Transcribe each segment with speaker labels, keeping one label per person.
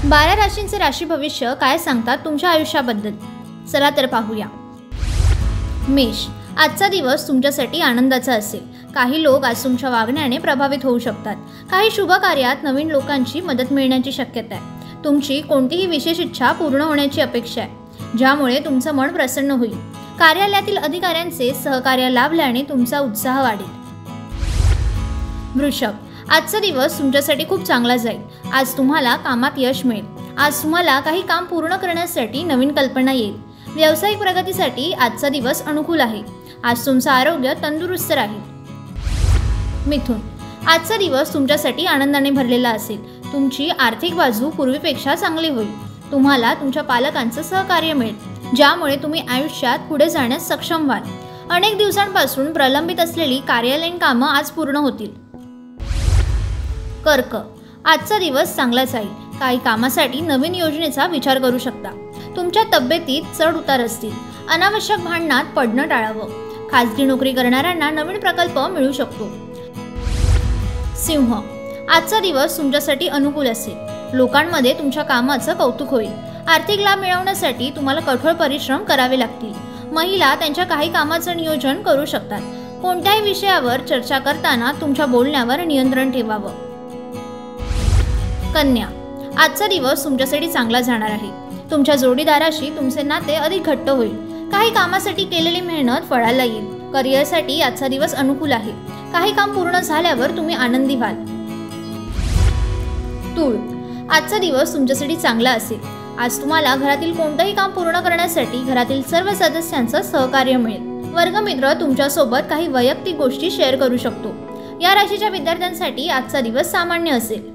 Speaker 1: 12 राशींचे राशी भविष्य काय सांगतात तुमच्या आयुष्याबद्दल, चला तर पाहूया। मेष, आजचा दिवस तुमच्यासाठी आनंदाचा असेल। काही लोक आज तुमच्या वागण्याने प्रभावित होऊ शकतात। काही शुभ कार्यात नवीन लोकांची मदत मिळण्याची शक्यता आहे। तुमची कोणतीही विशेष इच्छा पूर्ण होण्याची अपेक्षा आहे, ज्यामुळे तुमचं मन प्रसन्न होईल। कार्यालयातील अधिकाऱ्यांचे सहकार्य लाभल्याने तुमचा उत्साह वाढेल। वृषभ, आजचा दिवस तुमच्यासाठी खूप चांगला जाईल। आज तुम्हाला कामात यश मिळेल। आज तुम्हाला काही काम पूर्ण करण्यासाठी नवीन कल्पना येईल। व्यावसायिक प्रगतीसाठी आजचा दिवस अनुकूल आहे। आज तुमचं आरोग्य तंदुरुस्त राहील। मिथुन, आजचा दिवस तुमच्यासाठी आनंदाने भरलेला असेल। तुमची आर्थिक बाजू पूर्वीपेक्षा चांगली होईल। तुम्हाला तुमच्या पालकांचं सहकार्य मिळेल, ज्यामुळे तुम्ही आयुष्यात पुढे जाण्यास सक्षम व्हाल। अनेक दिवसांपासून प्रलंबित असलेली कार्यालयीन कामं आज पूर्ण होतील। कर्क, आजचा दिवस चांगला जाईल। काही कामासाठी नवीन योजनेचा विचार करू शकता। तुमच्या तब्येतीत चढ उतार असतील। अनावश्यक भांडणात पडणं टाळावं। खाजगी नोकरी करणाऱ्यांना नवीन प्रकल्प मिळू शकतो। सिंह, आजचा दिवस तुमच्यासाठी अनुकूल असेल। लोकांमध्ये तुमच्या कामाचं कौतुक होईल। आर्थिक लाभ मिळवण्यासाठी तुम्हाला कठोर परिश्रम करावे लागतील। महिला त्यांच्या काही कामाचं नियोजन करू शकतात। कोणत्याही विषयावर चर्चा करताना तुमच्या बोलण्यावर नियंत्रण ठेवावं। कन्या, आजचा दिवस तुमच्यासाठी चांगला जाणार आहे। तुमच्या जोडीदाराशी तुमचे नाते अधिक घट्ट होईल। काही कामासाठी केलेली मेहनत फळाला येईल। करिअरसाठी आजचा दिवस अनुकूल आहे। काही काम पूर्ण झाल्यावर तुम्ही आनंदी व्हाल। तूळ, आजचा दिवस तुमच्यासाठी चांगला असेल। आज तुम्हाला घरातील कोणतेही काम पूर्ण करण्यासाठी घरातील सर्व सदस्यांचं सहकार्य मिळेल। वर्गमित्र तुमच्यासोबत काही वैयक्तिक गोष्टी शेअर करू शकतो। या राशीच्या विद्यार्थ्यांसाठी आजचा दिवस सामान्य असेल।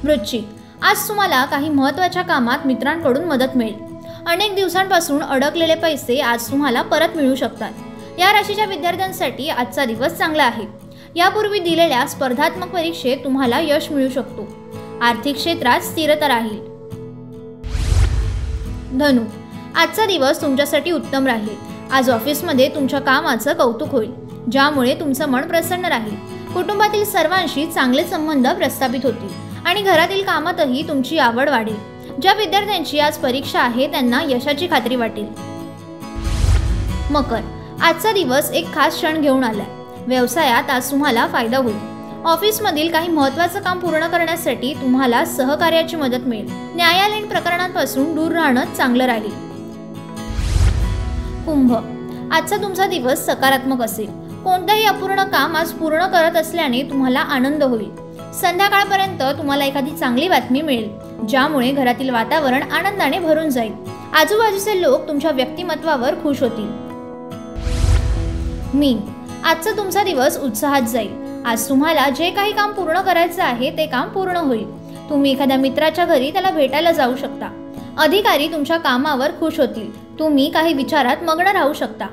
Speaker 1: वृश्चिक, आज तुम्हाला काही महत्त्वाच्या कामात मित्रांकडून मदत मिळेल। अनेक दिवसांपासून अडकलेले पैसे आज तुम्हाला परत मिळू शकतात। या राशीच्या विद्यार्थ्यांसाठी आजचा दिवस चांगला आहे। यापूर्वी दिलेल्या स्पर्धात्मक परीक्षेत तुम्हाला यश मिळू शकतो। आर्थिक क्षेत्रात स्थिरता राहील। धनु, आजचा दिवस तुमच्यासाठी उत्तम राहील। आज ऑफिसमध्ये तुमच्या कामाचं कौतुक होईल, ज्यामुळे तुमचं मन प्रसन्न राहील। कुटुंबातील सर्वांशी चांगले संबंध प्रस्थापित होतील आणि घरातील कामातही तुमची आवड वाढेल। ज्या विद्यार्थ्यांची आज परीक्षा आहे त्यांना यशाची खात्री वाटेल। मकर, आजचा दिवस एक खास क्षण घेऊन आलाय। व्यवसायात आज तुम्हाला फायदा होईल। ऑफिसमधील काही महत्त्वाचं काम पूर्ण करण्यासाठी तुम्हाला सहकार्याची मदत मिळेल। न्यायालयीन प्रकरणांपासून दूर राहणं चांगलं राहील। कुंभ, आजचा तुमचा दिवस सकारात्मक असेल। कोणतेही अपूर्ण काम आज पूर्ण करत असल्याने तुम्हाला आनंद होईल। संध्याकाळपर्यंत तुम्हाला एखादी चांगली बातमी मिळेल, ज्यामुळे घरातील वातावरण आनंदाने भरून जाईल। आजूबाजूचे लोक तुमच्या व्यक्तिमत्वावर खुश होतील। मीन, आजचा तुमचा दिवस उत्साहात जाईल। आज तुम्हाला जे काही काम पूर्ण करायचं आहे ते काम पूर्ण होईल। तुम्ही एखाद्या मित्राच्या घरी त्याला भेटायला जाऊ शकता। अधिकारी तुमच्या कामावर खुश होतील। तुम्ही काही विचारात मग्न राहू शकता।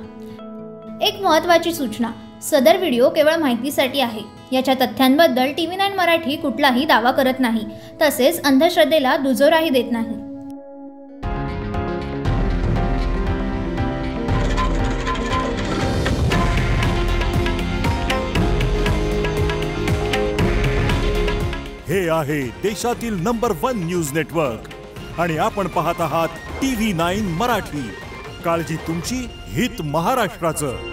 Speaker 1: एक महत्त्वाची सूचना, सदर व्हिडिओ केवळ माहितीसाठी आहे। याच्या तथ्यांबद्दल TV9 मराठी कुठलाही दावा करत नाही, तसेच अंधश्रद्धेला दुजोराही देत नाही।
Speaker 2: हे आहे देशातील नंबर 1 न्यूज नेटवर्क आणि आपण पाहत आहात TV9 मराठी। काळजी तुमची, हित महाराष्ट्राचं।